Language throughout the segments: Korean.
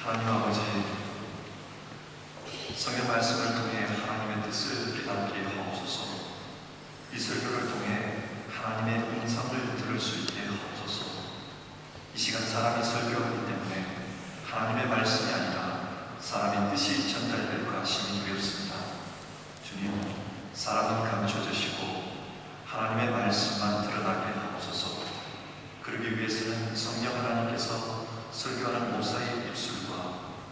하나님 아버지, 성경 말씀을 통해 하나님의 뜻을 깨닫게 하옵소서. 이 설교를 통해 하나님의 음성을 들을 수 있게 하옵소서. 이 시간 사람이 설교하기 때문에 하나님의 말씀이 아니라 사람의 뜻이 전달될까 심히 두렵습니다. 주님, 사람은 감춰주시고 하나님의 말씀만 드러나게 하옵소서. 그러기 위해서는 성령 하나님께서 설교하는 목사의 입술과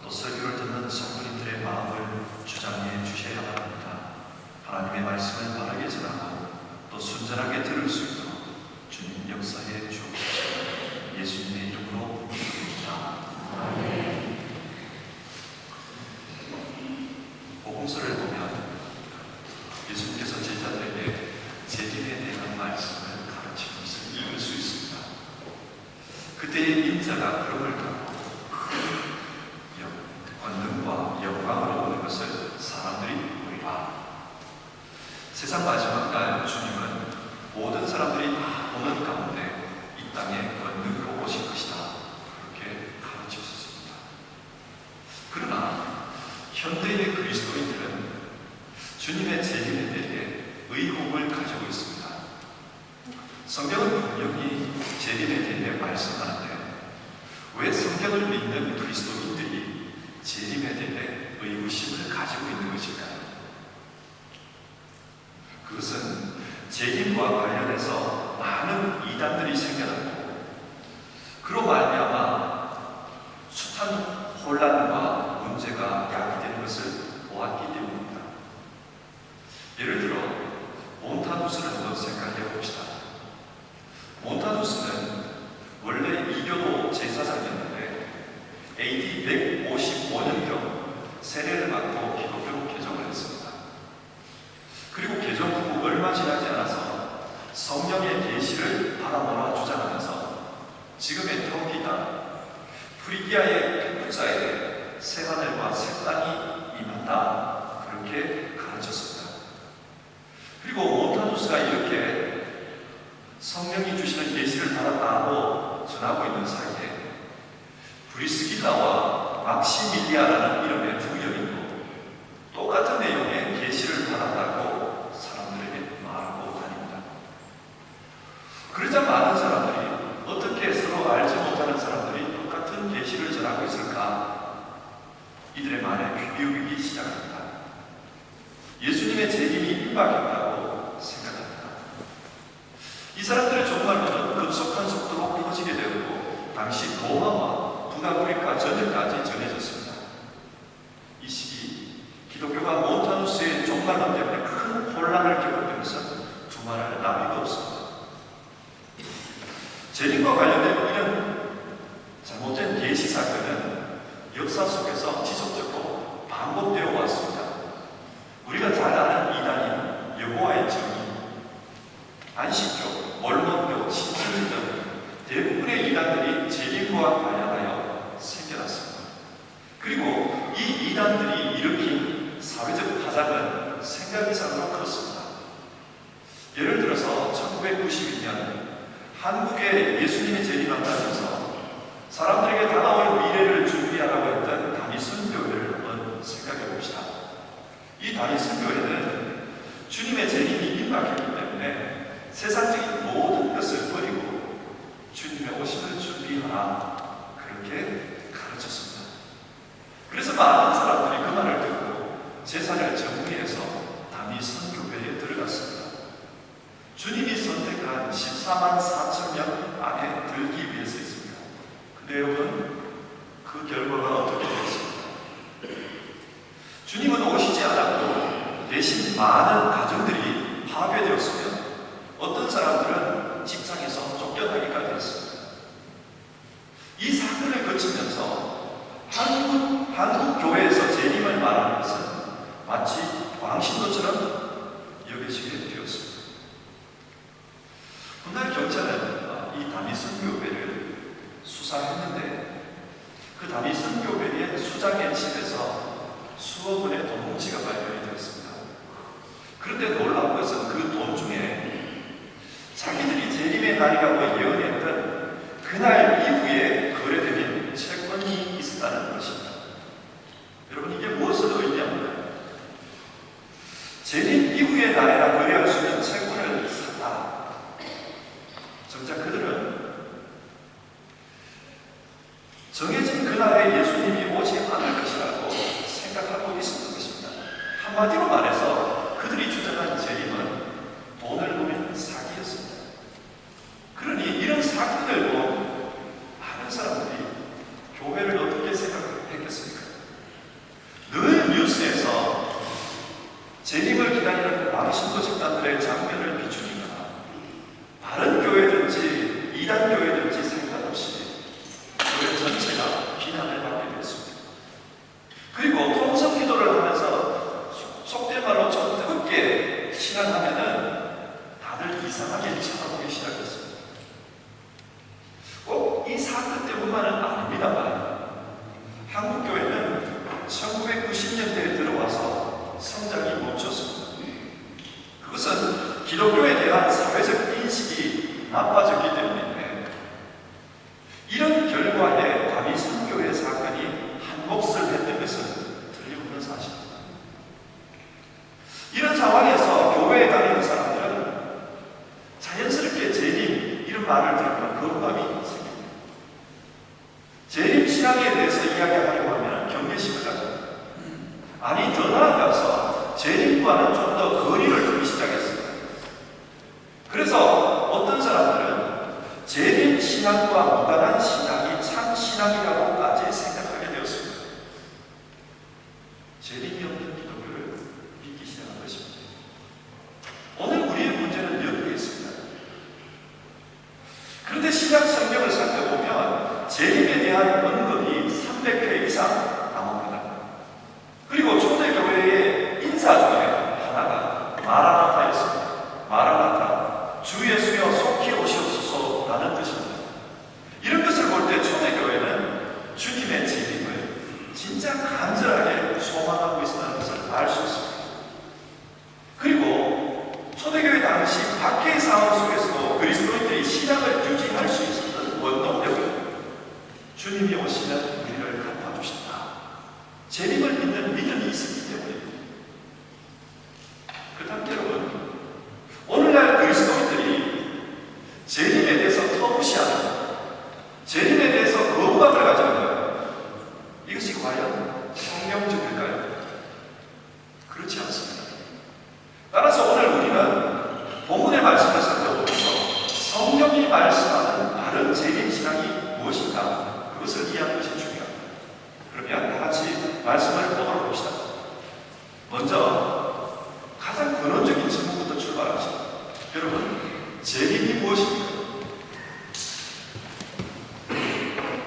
또 설교를 듣는 성도님들의 마음을 주장해 주셔야 합니다. 하나님의 말씀을 바르게 전하고 또 순전하게 들을 수 있도록 주님 역사해 주옵소서. 예수님의 이름으로 기도드립니다. 아멘. 복음서를 보면 예수님께서 제자들에게 재림에 대한 말씀을 가르치는 것을 읽을 수 있습니다. 그때의 인자가 그름을 타고 권능과 영광으로 오는 것을 사람들이 보리라. 세상 마지막 날 주님은 모든 사람들이 다 보는 가운데 이 땅에 권능으로 오실 것이다. 그렇게 가르치셨습니다. 그러나 현대의 그리스도인들은 주님의 재림에 대해 의혹을 가지고 있습니다. 성경은 분명히 재림에 대해 말씀하는데 왜 성경을 믿는 그리스도인들이 재림에 대해 의구심을 가지고 있는 것일까요? 그것은 재림과 관련해서 많은 이단들이 생겨났고 그로 말미암아 숱한 혼란과 문제가 야기되는 것을 보았기 때문입니다. 예를 들어 몬타누스를 한번 생각해 봅시다. 몬타누스는 원래 이교도 제사장이었는데 AD 155년경 세례를 받고 기독교로 개종을 했습니다. 그리고 개종 후 얼마 지나지 않아서 성령의 계시를 바라보라 주장하면서 지금의 터키나 프리기아의 펜쿠자에 새하늘과 새 땅이 임한다. 그렇게 가르쳤습니다. 그리고 몬타누스가 이렇게 성령이 주시는 계시를 받았다고 전하고 있는 사이에 브리스길라와 막시밀리아라는 이름의 두 여인도 똑같은 내용의 계시를 받았다고 사람들에게 말하고 다닙니다. 그러자 많은 사람들이 어떻게 서로 알지 못하는 사람들이 똑같은 계시를 전하고 있을까? 이들의 말에 귀 기울이기 시작합니다. 예수님의 재림이 임박했다고 생각합니다. 이 사람들의 종말론은 급속한 속도로 퍼지게 되었고 당시 로마와 북아프리카 전역까지 전해졌습니다. 이 시기 기독교가 몬타누스의 종말론 때문에 큰 혼란을 겪은 것은 두말할 나위가 없습니다. 재림과 관련된 이런 잘못된 계시 사건은 역사 속에서 지속적으로 반복되어 왔습니다. 우리가 잘 아는 이단인 여호와의 증인, 안식교, 몰몬교, 신천지 등 대부분의 이단들이 재림과 관련하여 생겨났습니다. 그리고 이 이단들이 일으킨 사회적 파장은 생각 이상으로 컸습니다. 예를 들어서 1992년 한국에 예수님이 재림한다면서 사람들에게 다가올 미래를 준비하라고 했던 다니슨 교회를 한번 생각해 봅시다. 이 다니슨 교회는 주님의 재림이 임박했기 때문에 세상적인 모든 것을 버리고 주님의 오심을 준비하라. 그렇게 가르쳤습니다. 그래서 많은 사람들이 그 말을 듣고 제사를 정리해서 다니슨 교회에 들어갔습니다. 주님이 선택한 14만 4천 명 안에 들기 위해서 있습니다. 그 내용은 그 결과가 어떻게 되었습니까? 주님은 오시지 않았고 대신 많은 가정들이 파괴되었으며 어떤 사람들은 직장에서 쫓겨나기까지 했습니다. 이 사건을 거치면서 한국 교회에서 재림을 말하는 것은 마치 광신도처럼 여겨지게 되었습니다. 훗날 경찰은 이 다니슨 교회를 수사했는데 그 다니슨 교회의 수장의 집에서 수억 원의 돈 뭉치가 발견이 되었습니다. 그런데 놀라운 것은 그 돈 중에 자기들이 재림의 날이라고 예언했던 그날 이후에 거래되는 채권이 있었다는 것입니다. 정해진 그날에 예수님이 오지 않을 것이라고 생각하고 있었던 것입니다. 한마디로 말해서 그들이 주장한 재림은 돈을 노린 사기였습니다. 그러니 이런 사기를 본 많은 사람들이 교회를 어떻게 생각했겠습니까? 늘 뉴스에서 재림을 기다리는 왕신도 집단들의 장면을 비추니까 다른 교회든지 이단 교회든지 상관없이 교회 전체가 비난을 받게 됐습니다. 그리고 통성 기도를 하면서 속된 말로 좀 뜨겁게 신앙하면은 다들 이상하게 쳐다보기 시작했습니다. 꼭 이 사건 때문만은 아닙니다만 한국 교회는 1990년대에 들어와서 성장이 멈췄습니다. 그것은 기독교에 대한 사회적 인식이 나빠졌기 때문인데, 이런 결과에 다비 선교회 사건이 한 몫을 했던 것은 틀림없는 사실입니다. 이런 상황에서 교회에 다니는 사람들은 자연스럽게 재림 이런 말을 들으면 거부감이 생깁니다. 재림 신앙에 대해서 이야기하려고 하면 경계심을 가집니다. 아니, 더 나아가서 재림과는 좀 더 거리를 두기 시작했습니다. 그래서 어떤 사람들은 재림 신앙과 무관한 신앙이 참 신앙이라고까지 생각하게 되었습니다. 재림이 없는 기독교를 믿기 시작한 것입니다. 오늘 우리의 문제는 여기에 있습니다. 그런데 신약 성경을 살펴보면 재림에 대한 언급이 300회 이상 나옵니다. 그리고 초대교회의 인사 중에 하나가 마라나타였습니다. 마라나타, 주 예수여 속히 오시옵소서라는 뜻입니다. 이런 것을 볼 때 초대교회는 주님의 재림을 진짜 간절하게 소망하고 있었다는 것을 알 수 있습니다. 그리고 초대교회 당시 박해의 상황 속에서도 그리스도인들이 신앙을 유지할 수 있었던 원동력은 주님이 오시면 우리를 갚아주신다, 재림을 믿는 믿음이 있었기 때문입니다. 그렇다면 여러분, 오늘날 그리스도인들이 재림에 대해서 터무시하는, 재림에 대해서 거부감을 가지는 거예요. 이것이 과연 성경적일까요? 그렇지 않습니다. 따라서 오늘 우리는 본문의 말씀을 살펴보면서 성경이 말씀하는 바른 재림 신앙이 무엇인가, 그것을 이해하는 것이 중요합니다. 그러면 다 같이 말씀을 보도록 봅시다. 먼저 가장 근원적인 질문부터 출발합시다. 여러분, 재림이 무엇입니까?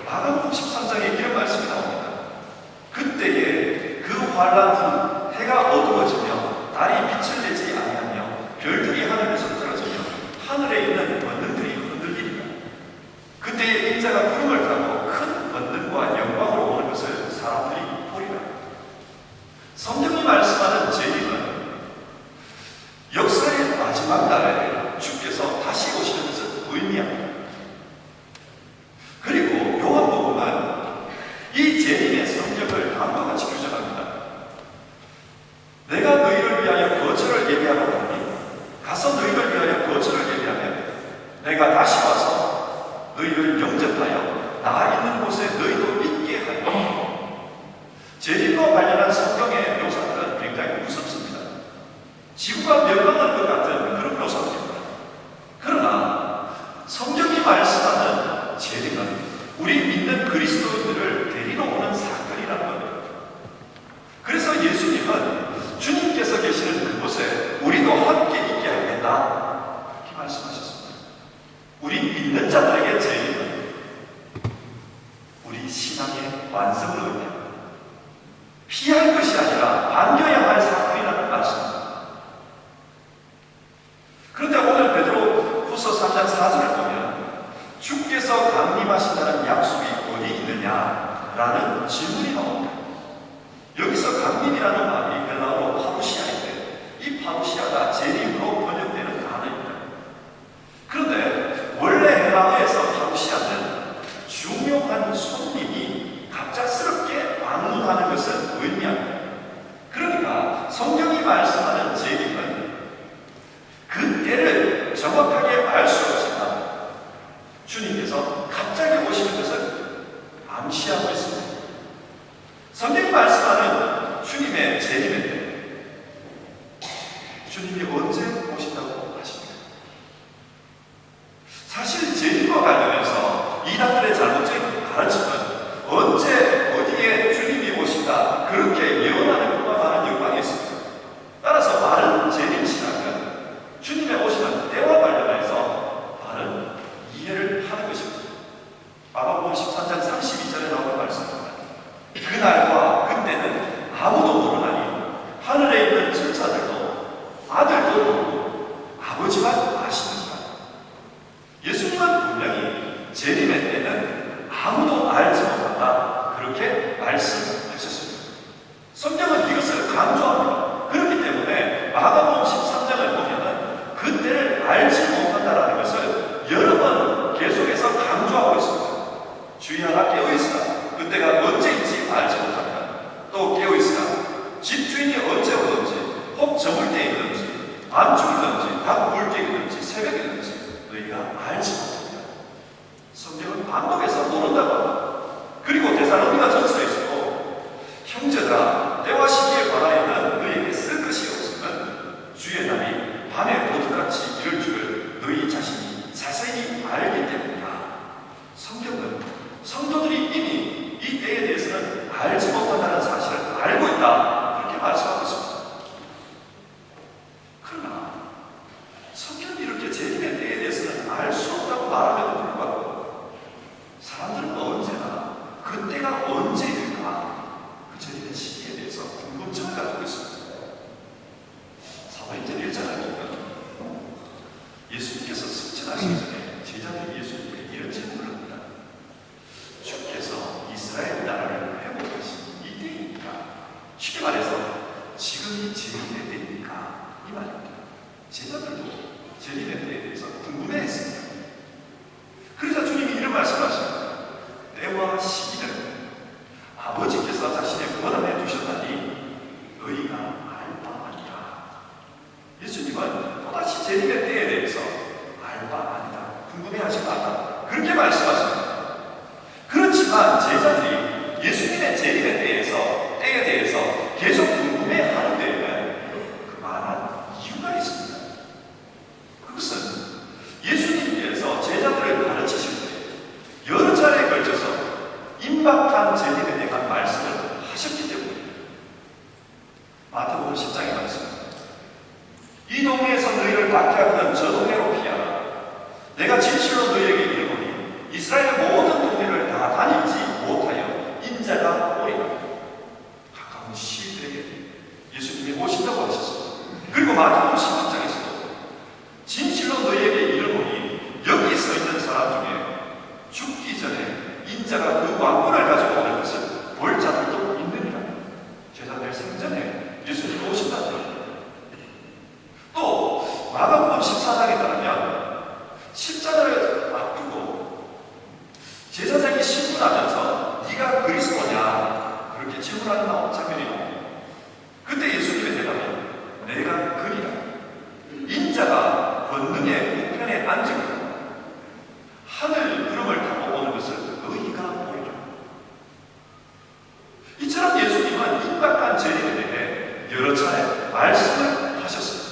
마가복음 13장에 이런 말씀이 나옵니다. 그때에 그 환란 후 해가 어두워지며 달이 빛을 내지 아니하며 별들이 하늘에서 떨어지며 하늘에 있는 권능들이 흔들리리라. 그때에 인자가 구름을 타고 큰 권능과 영광으로 오는 것을 사람들이 보리라. 성경이 말씀하는 재림은 역사의 마지막 날에 주께서 다시 오시는 것을 의미합니다. 그리고 요한복음은 이 재림의 성격을 다음과 같이 규정합니다. 내가 너희를 위하여 거처를 예비하러 가니 가서 너희를 위하여 거처를 예비하면 내가 다시 와서 너희를 영접하여 나 있는 곳에 너희도 있게 하리라. 재림과 관련한 성경의 묘사들은 굉장히 무섭습니다. 지구가 멸망할 것 같은 그런 묘사입니다. 그러나 성경이 말씀하는 재림은 우리 믿는 그리스도인들을 데리러 오는 사건이라는 겁니다. 그래서 예수님은 주님께서 계시는 그곳에 우리도 함께 있게 하겠다, 이렇게 말씀하셨습니다. 우리 믿는 자들에게 재림은 우리 신앙의 완성을 의미합니다. 피할 것이 아니라 반겨야 할 사건이라는 말씀입니다. 그런데 오늘 베드로후서 3장 4절을 보면 주께서 강림하신다는 약속이 어디 있느냐라는 질문이 나옵니다. 여기서 강림이라는 말이 헬라어로 파루시아인데, 이 파루시아가 재림으로 번역되는 단어입니다. 그런데 원래 헬라어에서 파루시아는 중요한 손님이 갑작스럽게 방문하는 것을 의미합니다. 그러니까 성경이 말씀하는 재림은 그 때를 정확하게 알 수 없지만 주님께서 갑자기 오시는 것을 암시하고 있습니다. 성경이 말씀하는 주님의 재림의 때, 주님이 언제 오신다고 하십니까? 사실 재림과 관련해서 이단들의 잘못적인 가르침은 언제 어디에 주님이 오신다 그렇게 예언하는 것과 많은 연관이 있습니다. 따라서 바른 재림 신학은 주님의 오시는 때와 관련해서 바른 이해를 하는 것입니다. 마가복음 13장 32절에 나오는 말씀입니다. 그날과 그때는 아무도 모르나니 하늘에 있는 천사들도 아들도 모르고 아버지만 아시는가. 예수님은 분명히 재림의 때는 아무도 알지 못한다 그렇게 말씀하셨습니다. 성경은 이것을 강조합니다. 그렇기 때문에 마가복음 13장을 보면 그때를 알지 못한다라는 것을 여러 번 계속해서 강조하고 있습니다. 주의하라, 깨어있으라. 그때가 언제인지 알지 못한다. 또 깨어있으라. 집주인이 언제 오든지 혹 저물 때 있든지 밤중이든지 밤물 때 있든지 새벽이든지 너희가 알지 못한다. 성경은 반복해서 모른다고 합니다. 그리고 데살로니가 전서에서도 형제들아 때와 시기에 관하여는 너희에게 쓸 것이 없으면 주의 날이 밤에 도둑같이 이를 줄을 너희 자신이 자세히 알기 때문이다. 성경은 성도들이 이미 이 때에 대해서는 알지 못한다는 사실을 알고 있다 그렇게 말씀하고 있습니다. 그러나 성경이 이렇게 재림의 때에 대해서는 알 수 없다고 말하면도 불구하고 사람들은 언제나 그 때가 언제일까 그 재림의 시기에 대해서 궁금증을 가지고 있습니다. 사도행전 1장을 보면 예수님께서 승천하시기 전에 제자들이 예수님께 이런 질문을 합니다. 주께서 이스라엘 나라를 회복하신 이 때입니까? 쉽게 말해서 지금이 재림의 때입니까? 이 말입니다. 제자들도 재림의 때에 대해서 궁금해했습니다. 그러자 주님이 이런 말씀하십니다. 때와 시기는 아버지께서 자신의 권한에 두셨다니 너희가 알 바 아니라. 예수님은 또다시 재림의 때에 대해서 알 바 아니다, 궁금해하지 말라 그렇게 말씀하십니다. 그렇지만 제자들이 예수님의 재림의 때에 대해서 계속 궁금해하는 데에는 그만한 이유가 있습니다. 그것은 예수님께서 제자들을 가르치실 때 여러 차례에 걸쳐서 임박한 재림에 대한 말씀을 하셨기 때문입니다. 마태복음 10장의 말씀입니다. 이 동네에서 너희를 박해하거든 저 동네로 피하라. 내가 진실로 너희에게 이르노니 이스라엘의 모든 동네를 다 다니지 못하여 인자가 오리라. 가까운 시일들에게 예수님이 오신다고 하셨습니다. 그리고 마태복음 16장에서도 진실로 너희에게 이르노니 여기 서 있는 사람 중에 죽기 전에 인자가 그 왕권을 가지고 오는 것을 볼 자들도 있느니라. 제자들 생전에 예수님이 오신다는 겁니다. 또 마가복음 14장에 따르면 십자가를 앞두고 제사장이 신문하면서 네가 그리스도냐 그렇게 질문하는 장면이 나옵니다. 그때 예수님의 대답은 내가 그리라. 인자가 권능의 우편에 앉으고 하늘 구름을 타고 오는 것을 너희가 보리라. 이처럼 예수님은 임박한 재림에 대해 여러 차례 말씀을 하셨습니다.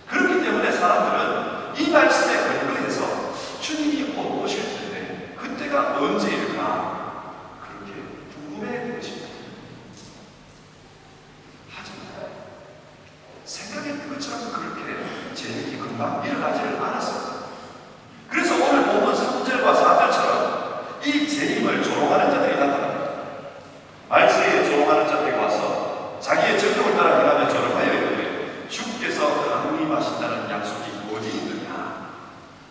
그렇기 때문에 사람들은 이 말씀에 근거해서 주님이 곧 오실 텐데 그때가 언제일까 그렇게 궁금해하는 것입니다. 하지만 생각했던 것처럼 그렇게 재림이 금방 일어나지를 않았습니다. 그래서 오늘 본문 3절과 4절처럼 이 재림을 조롱하는 자들이 나타납니다. 말세에 조롱하는 자들이 와서 자기의 정욕을 따라 행하며 조롱하여 이르되 주께서 강림하신다는 약속이 어디 있느냐.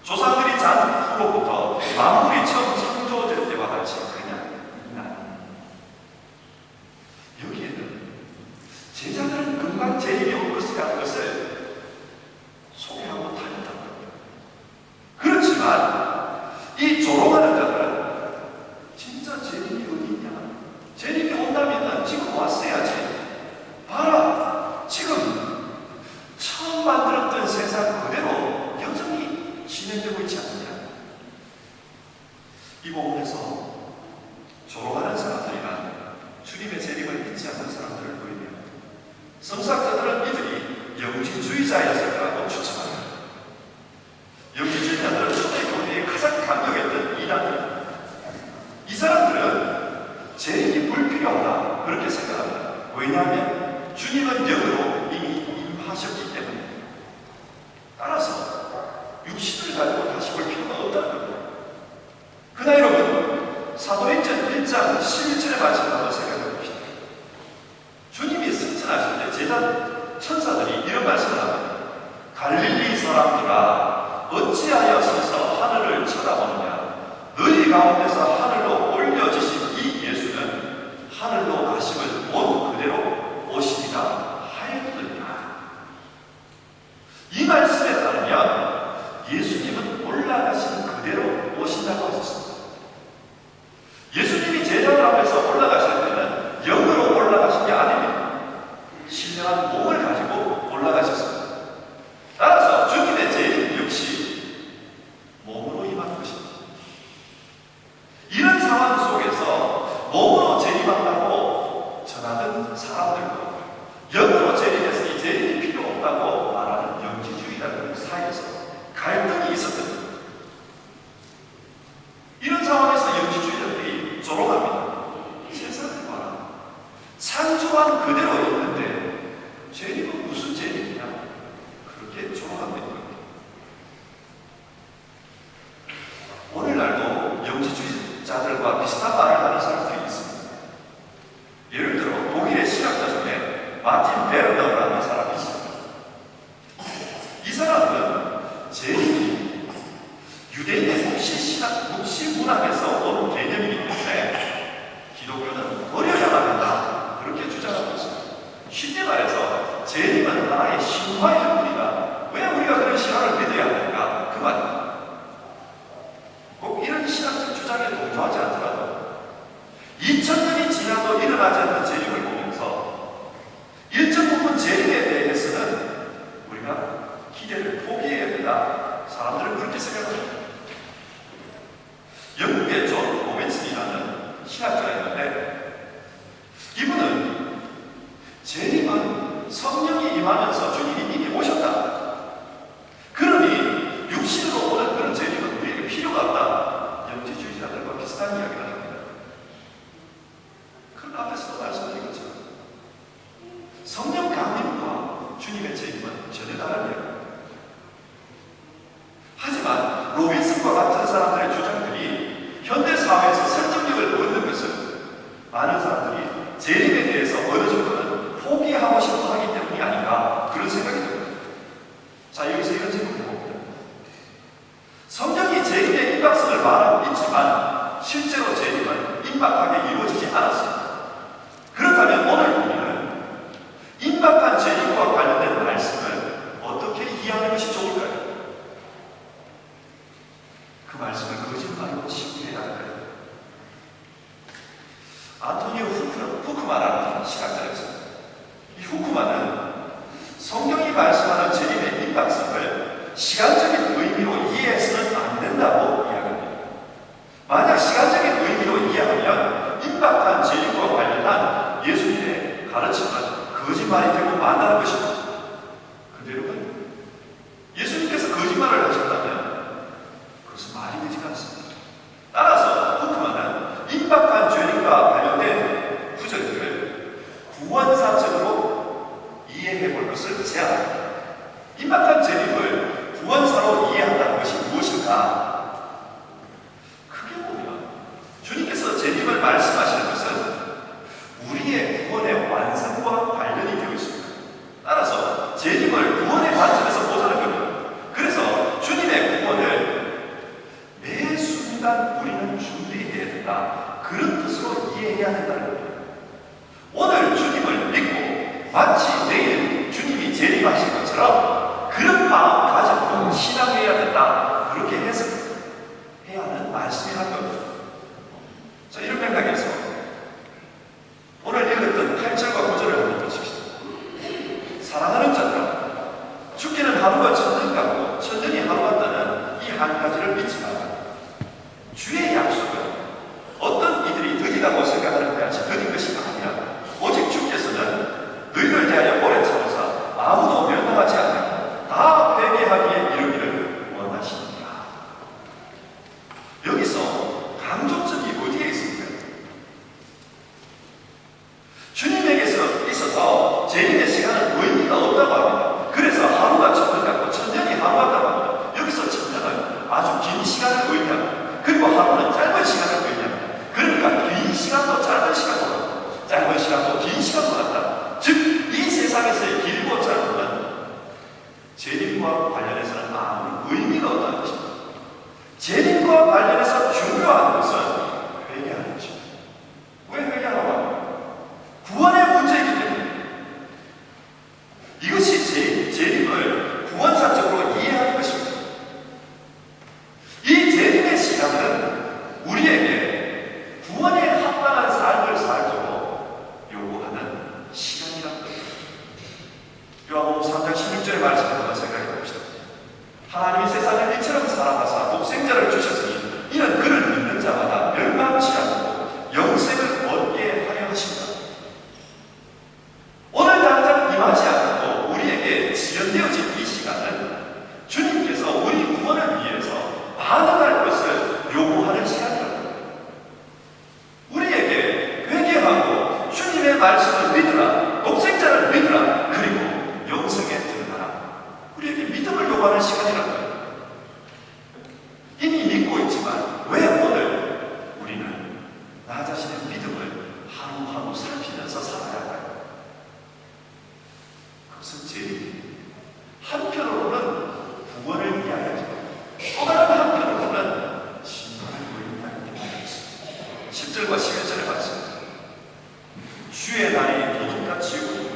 조상들이 잔 후로부터 만물이 처음 창조될 때와 같이 그냥 있나니. 여기에는 제자들은 금방 재림이 올 것이라는 것을 소개하고 다녔다고 합니다. 그렇지만 이 조롱하는 자들은 진짜 재림이 어디 있냐, 재림이 온다면 지금 왔어야지, 봐라 지금 처음 만들었던 세상 그대로 여전히 진행되고 있지 않느냐. 이 부분에서 조롱하는 성사학자들은 이들이 영지주의자였을까라고 추측합니다. 영지주의자들은 초대교회에 가장 강력했던 이단입니다. 이 사람들은 재림이 불필요하다 그렇게 생각합니다. 왜냐하면 주님은 영으로 이미 임하셨기 때문에. 따라서 육신을 가지고 다시 볼 필요가 없다는 겁니다. 그러나 여러분, 사도행전 1장 11절의 말씀을 한번 생각해 봅시다. 주님이 승천하실 때 제자 천사들이 이런 말씀을 합니다. 갈릴리 사람들아 어찌하여 서서 하늘을 쳐다보느냐. 너희 가운데서 하늘로 올려지신 이 예수는 하늘로 가심을 본 그대로 오시리라 하였느니라. 이 말씀에 따르면 예수님은 올라가신 그대로 오신다고 하셨습니다. 예수님이 제자들 앞에서 올라가실 때는 영으로 올라가신 게 아닙니다. 신령한 몸을 가지고 올라가셨습니다. 따라서 주님의 재림 역시 몸으로 임한 것입니다. 이런 상황 속에서 몸으로 재림한다고 전하던 사람들과 영으로 재림해서 이 재림이 필요 없다고 말하는 영지주의자들 사이에서 갈등이 있었던 겁니다. 이런 상황에서 영지주의자들이 조롱합니다. 세상을 봐라. 창조한 그대로 있는데 재림은 무슨 재림이냐? 그렇게 조롱하고 있는 겁니다. 오늘날도 영지주의자들과 비슷한 말을 하는 사람들이 있습니다. 예를 들어 독일의 신학자 중에 마틴 베르너라는 사람이 있습니다. 이 사람은 재림이 유대인의 묵시 문학에서 온 개념이기 때문에 기독교는 버려야만 한다 그렇게 주장하고 있습니다. 쉽게 말해서 재림은 하나의 신화일 뿐이다. 왜 우리가 그런 신화를 믿어야 하는가? 그 말입니다. 꼭 이런 신학적 주장에 동조하지 않더라도 2000년이 지나도 일어나지 않는 재림을 보면서 일정 부분 재림에 대해서는 우리가 기대를 포기해야 된다. 사람들은 그렇게 생각합니다. 영국의 존 오웬슨이라는 신학자가 있는데 이분은 재림은 성령이 임하면서 주님이 이미 오셨다. 그러니 육신으로 오는 그런 재림은 우리에게 필요가 없다. 영지주의자들과 비슷한 이야기를 합니다. 그런 앞에서도 말씀드린 것처럼 성령 강림과 주님의 재림은 전혀 다른 이야기입니다. 하지만 로빈슨과 같은 사람들의 주장들이 현대 사회에서 설득력을 얻는 것은 많은 사람들이 재림에 대해서 어느 정도는 포기하고 싶어 하기 때문이 아닌가 그런 생각이 듭니다. 자, 여기서 이런 질문을 해봅니다. 성령이 재림의 임박성을 말하고 있지만 실제로 재림은 임박하게 이루어지지 않았습니다. 그렇다면 오늘 우리는 임박한 재림과 관련된 말씀을 어떻게 이해하는 것이 좋을까요? 그 말씀을 거짓말로 신뢰해야 할까요? 안토니오 후크만이라는 신학자가 있습니다. 이 후크만은 성경이 말씀하는 재림의 임박성을 시간적인 의미로 이해해서는 안 된다고 이야기합니다. 만약 시간적인 의미로 이해하면 임박한 재림과 관련한 예수님의 가르침은 거짓말이 되고 만다는 것입니다. 그런데 여러분, 예수님께서 거짓말을 하셨다면 그것은 말이 되지 않습니다. 따라서 후크만은 임박한 재림과 관련된 구절들을 구원사적으로 이해해 볼 것을 제안합니다. 임박한 재림을 구원사로 이해한다는 것이 무엇일까? 크게 보면 주님께서 재림을 말씀하시는 것은 우리의 구원의 완성과 관련이 되어 있습니다. 따라서 재림을 구원의 관점에서 보자는 겁니다. 그래서 주님의 구원을 매 순간 우리는 준비해야 된다. 그런 뜻으로 이해해야 된다는 겁니다. 오늘 주님을 믿고 마치 내일 주님이 재림하신 것처럼 그런 마음 가지고 신앙해야 된다. 그렇게 해석해야 하는 말씀이라는 겁니다. 자, 이런 맥락에서 오늘 읽었던 8절과 9절을 한번 보십시오. 사랑하는 자들아, 죽기는 하루가 천년 같고 천년이 하루 같다는 이 한 가지를 믿지 마라. 주의 약속은 어떤 이들이 더디다고 생각하는 것이 더딘 것이 아니라 오직 주께서는 너희를 대하여 주님에게서 있어서 재림의 시간은 의미가 없다고 합니다. 그래서 하루가 천년 같고 천년이 하루 같다고 합니다. 여기서 천년은 아주 긴 시간을 의미합니다. 그리고 하루는 짧은 시간을 의미합니다. 그러니까 긴 시간도 짧은 시간도 같다. 짧은 시간도 긴 시간도 같다. 즉 이 세상에서의 길고 짧은 재림과 관련해서는 아무 의미가 없다는 것입니다. 재림과 관련해서 중요한 것은 회개하는 것입니다. 왜 회개하라고 합니까? 구원의 문제이기 때문에 이것이 재림을 구원사적으로 이해하는 것입니다. 이 재림의 시간은 우리에게 구원에 합당한 삶을 살도록 요구하는 시간이라는 것입니다. 요한복음 3장 16절의 말씀을 한번 생각해 봅시다. 하나님이 세상을 이처럼 사랑하사 독생자를 주셨으니 이는 그를 믿는 자마다 멸망치 않고 영생을 얻게 하려 하십니다. 오늘 당장 임하지 않고 우리에게 지연되어진 이 시간은 주님께서 우리 구원을 위해서 반응할 것을 요구하는 시간이라고. 우리에게 회개하고 주님의 말씀을 믿으라, 독생자를 믿으라, 그리고 영생에 들어가라. 우리에게 믿음을 요구하는 시간이라는 거예요. 이미 믿고 있지만 왜 오늘 우리는 나 자신의 믿음을 하루하루 살피면서 살아야 할까요? 그것은 재림입니다. 한편으로는 구원을 이야기하지만 또 다른 한편으로는 심판을 의미하기 때문이었습니다. 10절과 11절의 말씀. 주의 날이 도둑같이 오고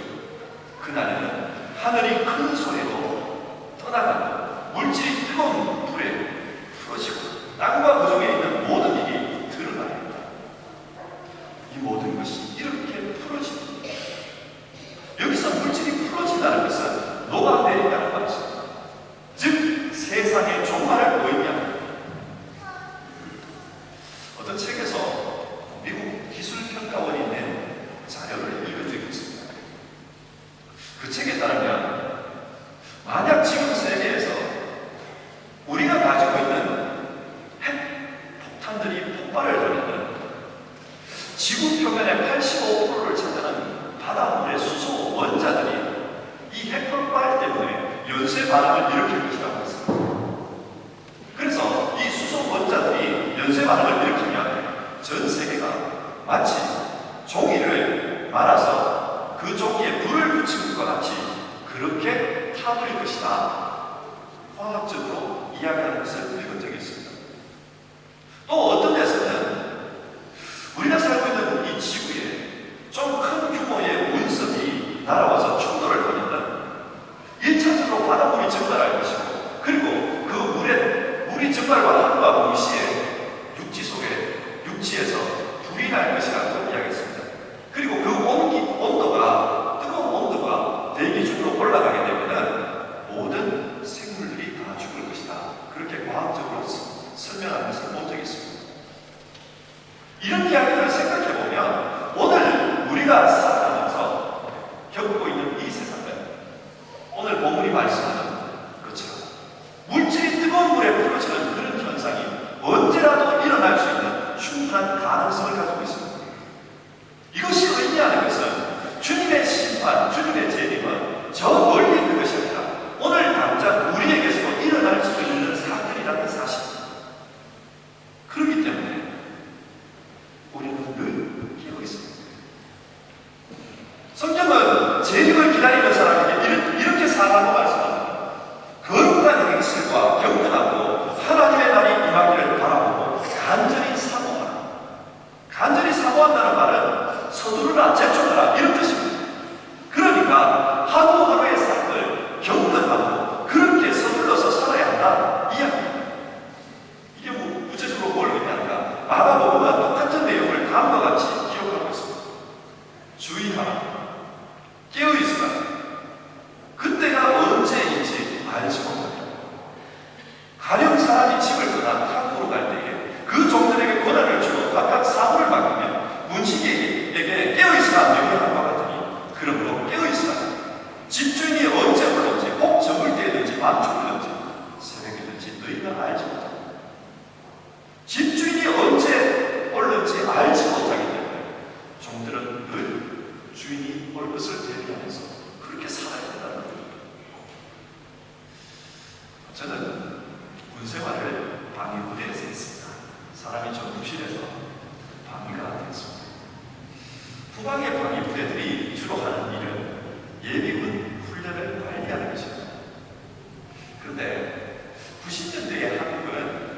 그날에는 하늘이 큰 소리로 떠나가고 물질이 뜨거운 불에 풀어지고 땅과 그 중에 있는 모든 일이 드러나겠다. 이 모든 것이 이렇게 풀어집니다. 여기서 물질이 풀어진다는 것은 녹아내린다는 것입니다. 즉 세상의 종말을 의미합니다. 어떤 책에서 미국 기술평가원이 낸 자료를 읽어드리겠습니다. 그 책에 따르면 만약 지금 세계에서 우리가 가지고 있는 핵폭탄들이 폭발을 하면 지구 표면의 85%를 차지하는 바닷물의 수소 원자들이 이 핵폭발 때문에 연쇄 반응을 일으킬 것이라고 했습니다. 그래서 이 수소 원자들이 연쇄 반응을 일으키면 전 세계가 마치 종이를 말아서 그 종이에 불을 붙인 것과 같이 그렇게 타버릴 것이다. 화학적으로 이야기하는 것을 읽은 적이 있습니다. 또 어떤 데서는 우리가 살고 있는 이 지구에 좀 큰 규모의 운석이 날아와서 충돌을 벌이면 1차적으로 바닷물이 증발할 것이고 그리고 그 물이 증발과 함과 동시에 육지에서 불이 날 것이라고 이야기했습니다. 그리고 그 온도가 뜨거운 온도가 대기 중으로 올라가게 되면 모든 생물들이 다 죽을 것이다. 그렇게 과학적으로 설명하는 것을 본 적이 있습니다. 이런 이야기를 생각해 보면 오늘 우리가 살아가면서 겪고 있는 이 세상은 오늘 본문이 말씀하는 것처럼 물질이 뜨거운 물에 풀어지는 그런 현상이 언제라도 일어날 수 있는 충분한 가능성을 가지고 있습니다. 이것이 의미하는 것은 주님의 심판, 주님의 재림은 저 멀리 있는 것이 아니라 오늘 당장 우리에게서도 일어날 수 있는 사건이라는 사실입니다. 그렇기 때문에 우리는 늘 깨어 있습니다. 성경은 재림을 기다리는 사람에게 이렇게 살라고 말씀합니다. 거룩한 행실과 경건하고 하나님의 날이 임하기를 바라보고 간절히 사모하라. 간절히 사모한다는 말은 서두르라, 재촉하라 이런 뜻입니다. 그러니까 하루하루의 삶을 경건하고 그렇게 서둘러서 살아야 한다 이 이야기입니다. 이게 구체적으로 뭘 의미하는가? 마가복음은 똑같은 내용을 다음과 같이 기록하고 있습니다. 주의하라, 깨어있으라. 그때가 언제인지 알지 못하냐. 가령 사람이 집을 떠나 탕으로 갈 때에 그 종들에게 권한을 주고 각각 사물을 맡기면 문지기에게 깨어있으라 하며 주인이 올 것을 대비하면서 그렇게 살아야 된다는 거예요. 저는 군생활을 방위부대에서 했습니다. 사람이 좀 부실해서 방위가 됐습니다. 후방의 방위부대들이 주로 하는 일은 예비군 훈련을 관리하는 것입니다. 그런데 90년대의 한국은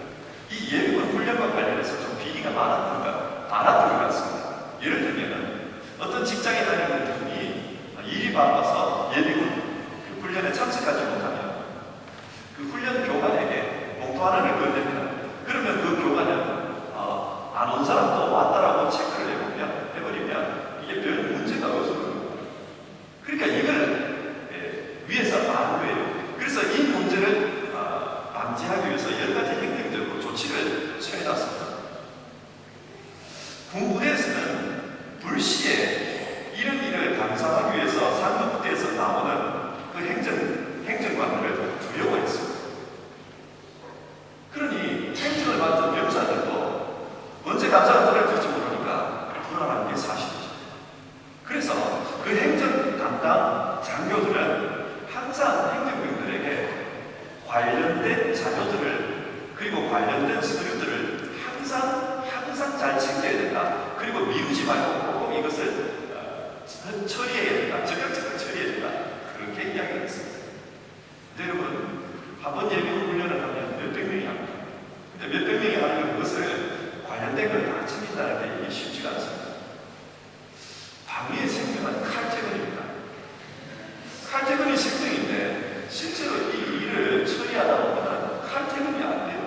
이 예비군 훈련과 관련해서 좀 비리가 많았던 것 같습니다. 예를 들면 어떤 직장에 다니는 분이 일이 바빠서 예비군 훈련에 참석하지 못하면 그 훈련 교관에게 봉투 하나를 건넵니다. 그러면 그 교관은 안 온 사람도 왔다라고 체크를 해버리면 이게 별 문제가 없어요. 그러니까 이걸 위에서 안 해요. 그래서 이 문제를 방지하기 위해서 여러 가지 행정적으로 조치를 취해놨습니다. 군부대에서는 불시에 이런 일을 감상하기 위해서 상급부대에서 나오는 그 행정관들을 두려워했습니다. 그러니 행정을 맡은 병사들도 언제 감사가 떨어질지 모르니까 불안한 게 사실이죠. 그래서 그 행정 담당 장교들은 항상 행정병들에게 관련된 자료들을 그리고 관련된 서류들을 항상 잘 챙겨야 된다. 그리고 미루지 말고 꼭 이것을 처리해야 된다. 적극적으로 처리해야 된다. 그렇게 이야기를 했습니다. 근데 여러분, 한번 예비군 훈련을 하면 몇백 명이 합니다. 근데 몇백 명이 하는 것을 관련된 걸 다 챙긴다는 게 쉽지가 않습니다. 방위의 생명은 칼퇴근입니다. 칼퇴근이 생명인데 실제로 이 일을 처리하다 보면 칼퇴근이 안 돼요.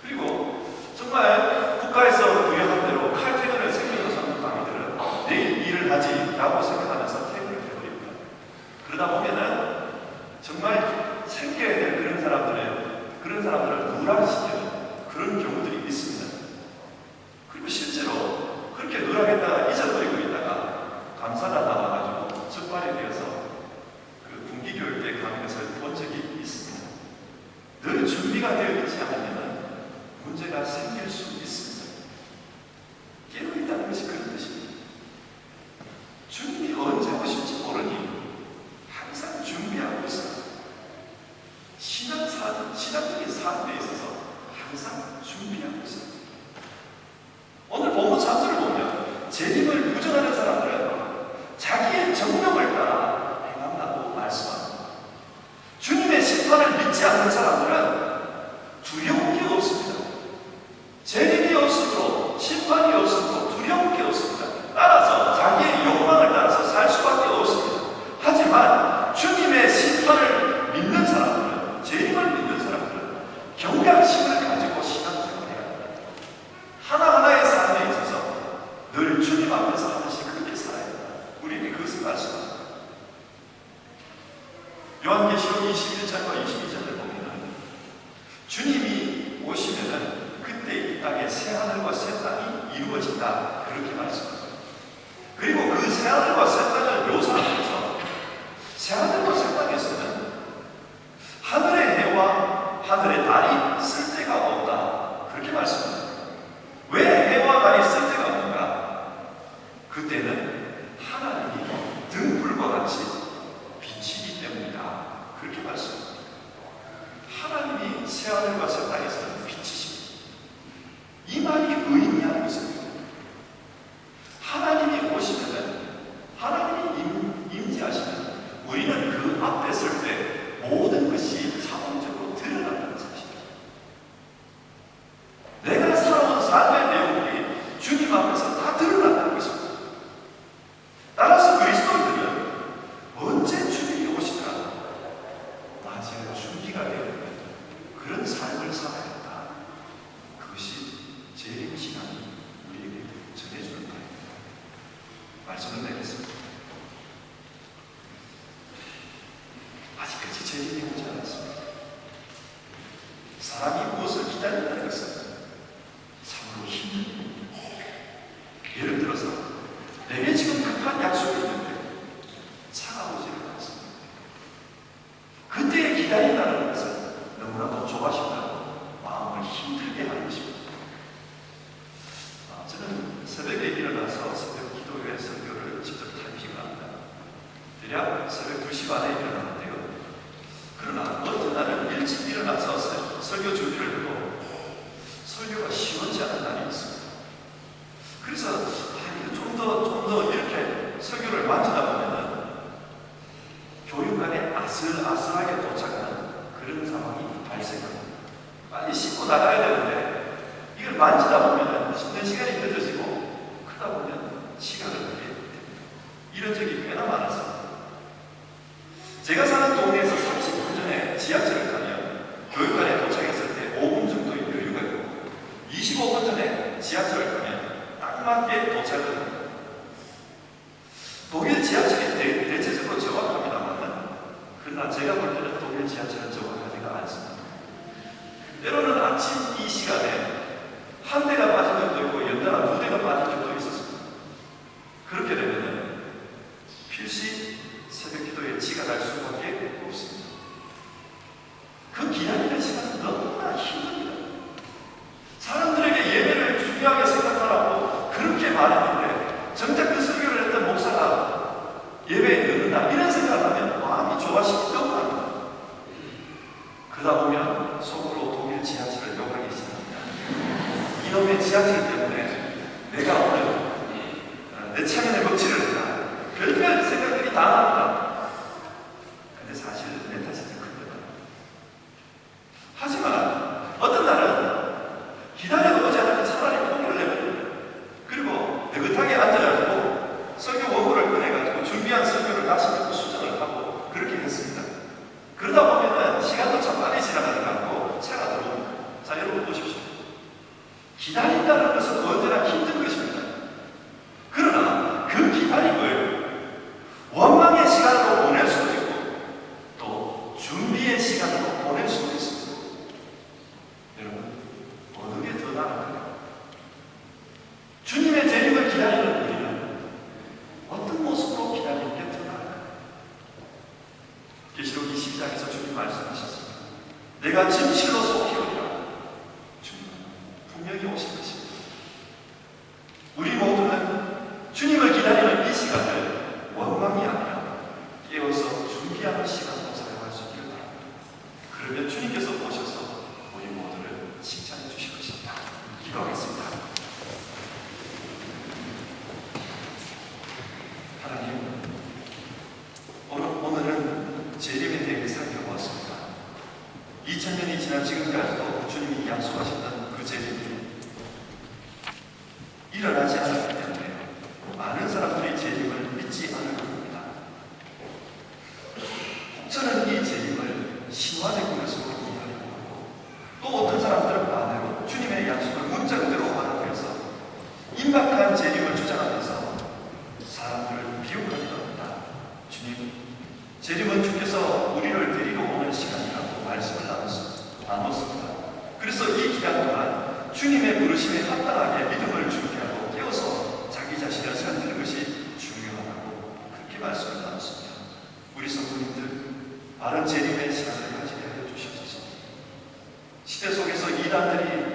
그리고 정말 국가에서 부여한 대로 칼퇴근을 생명으로 삼는 방위들은 내일 일을 하지라고 생각하면서 퇴근을 해버립니다. 그러다 보면은 정말 챙겨야 될 그런 사람들을 누락시키는 그런 경우들이 있습니다. 그리고 실제로 그렇게 누락했다가 잊어버리고 있다가 감사가 나와가지고 적발이 되어서 그 군기교육대에 가는 것을 본 적이 있습니다. 늘 준비가 되어 있지 않으면 문제가 생길 수 있습니다. 깨어 있다는 것이 그런 뜻입니다. 주님이 언제 오실지 모르니 항상 준비하고 있어요. 신앙적인 삶에 있어서 항상 준비하고 있어요. 오늘 본문 3절을 보면 재림을 부정하는 사람들은 자기의 정력을 따라 행한다고 말씀합니다. 주님의 심판을 믿지 않는 사람들은 두려운 게 없습니다. 재림이 없으므로 심판이 없으므로 두려운 게 없습니다. 따라서 자기의 욕망을 따라서 살 수밖에 없습니다. 하지만 주님의 심판을 믿는 사람들은, 재림을 믿는 사람들은 경각심을 가지고 신앙생활을 해야 합니다. 하나하나의 삶에 있어서 늘 주님 앞에서 하나씩 그렇게 살아야 된다. 우리에게 그것을 말씀합니다. 요한계시록 21장과 22장을 보면 주님이 오시면은 그때 이 땅에 새하늘과 새 땅이 이루어진다. 그렇게 말씀합니다. 그리고 그 새하늘과 새 땅을 묘사하면서 새하늘과 새 땅에서는 하늘의 해와 하늘의 달이 쓸 데가 없다. 그렇게 말씀합니다. 왜 해와 달이 쓸 데가 없는가? 그때는 하나님이 등불과 같이 비치기 때문이다. 그렇게 말씀합니다. 하나님이 새하늘과 새 땅에서는 빛이십니다. 이 말이 의미하는 것입니다. 하나님이 오시면은, 하나님이 임재하시면 우리는 그 앞에 설 때 모든 것이 자동적으로 드러난다는 사실입니다. 내가 살아온 삶의 내용들이 주님 앞에서 다 드러난다는 것입니다. 따라서 그리스도인들은 언제 주님이 오시더라 맞이할 준비가 되는 그런 삶을 살아야 한다. 그것이 재림 신앙이 우리에게 전해주는 바입니다. 말씀을 내겠습니다. 아직까지 재림이 오지 않았습니다. 사람이 무엇을 기다린다는 것은 참으로 힘든 일입니다. 예를 들어서 내게 지금 급한 약속이 있는데 차가 오지를 않습니다. 그때에 기다린다는 것은 너무나도 조바심나고 마음을 힘들게 하는 것입니다. 저는 새벽에 일어나서 새벽 기도회 설교를 직접 쉬는 시간이 늦어지고 그러다 보면 시간을 늦게 됩니다. 이런 적이 꽤나 많았습니다. 제가 사는 동네에서 30분 전에 지하철을 타면 교육관에 도착했을 때 5분 정도의 여유가 있고 25분 전에 지하철을 타면 딱 맞게 도착을 합니다. 독일 지하철이 대체적으로 정확합니다만 그러나 제가 볼 때는 독일 지하철은 정확하지가 않습니다. 때로는 아침 이 시간에 한 대가 빠진 적도 있고 연달아 두 대가 빠진 적도 있었습니다. 그렇게 되면 필시 새벽 기도에 지가 날 수밖에 없습니다. 그 기다리는 시간은 너무나 힘듭니다. 사람들에게 예배를 중요하게 생각하라고 그렇게 말했는데 정작 그 설교를 했던 목사가 예배에 늦는다 이런 생각을 하면 마음이 좋아지기 너무 합니다. 그러다 보면 속으로 독일 지하철을 욕하기 시작합니다. 이놈의 지하철 때문에 내가 오늘 내 창현의 먹칠을 했다. 별별 생각들이 다 납니다. 근데 사실 내 탓이 더 큰데다. 하지만 어떤 날은 기다려도 오지 않으면 차라리 포기를 내버립니다. 그리고 느긋하게 앉아가지고 설교 원고를 꺼내가지고 준비한 설교를 다시 듣고 수정을 하고 그렇게 했습니다. 그러다 보면은 시간도 참 빨리 지나가는 것 같고 차가 들어옵니다. 자, 여러분 보십시오. 기다린다는 것은 언제나 힘든 것입니다. 그러나 그 기다림을 원망의 시간으로 보낼 수도 있고 또 준비의 시간으로 보낼 수도 있습니다. 여러분, 어느 게 더 나을까요? 주님의 재림을 기다리는 우리는 어떤 모습으로 기다리는 게 더 나을까요? 계시록 22장에서 주님 말씀하셨습니다. 내가 진실로 속히 오리라. 주님은 분명히 오실 것입니다. 우리 모두는 주님을 기다리는 이 시간을 원망이 아니라 깨어서 준비하는 시간으로 사용할 수 있기를 바랍니다. 그러면 주님께서 오셔서 우리 모두를 칭찬해 주실 것입니다. 기도하겠습니다. 하나님, 오늘은 재림에 대해 살펴보았습니다. 2000년이 지난 지금까지도 주님이 약속하셨던 그 재림이 일어나지 않았기 때문에 많은 사람들이 재림을 믿지 않을 겁니다. 저는 이 재림을 신화적인 것으로 이해하려고 하고 또 어떤 사람들은 반대로 주님의 약속을 문자 그대로 받아들여서 임박한 재림을 주장하면서 사람들을 비웃기도 합니다. 주님, 재림은 주께서 우리를 데리러 오는 시간이라고 말씀을 나눴습니다. 그래서 이 기간 동안 주님의 부르심에 합당하게 믿음을 준비하고 깨어서 자기 자신을 살피는 것이 중요하다고 그렇게 말씀을 나눴습니다. 우리 성도님들, 바른 재림의 시간을 가지게 하여 주시옵소서. 시대 속에서 이단들이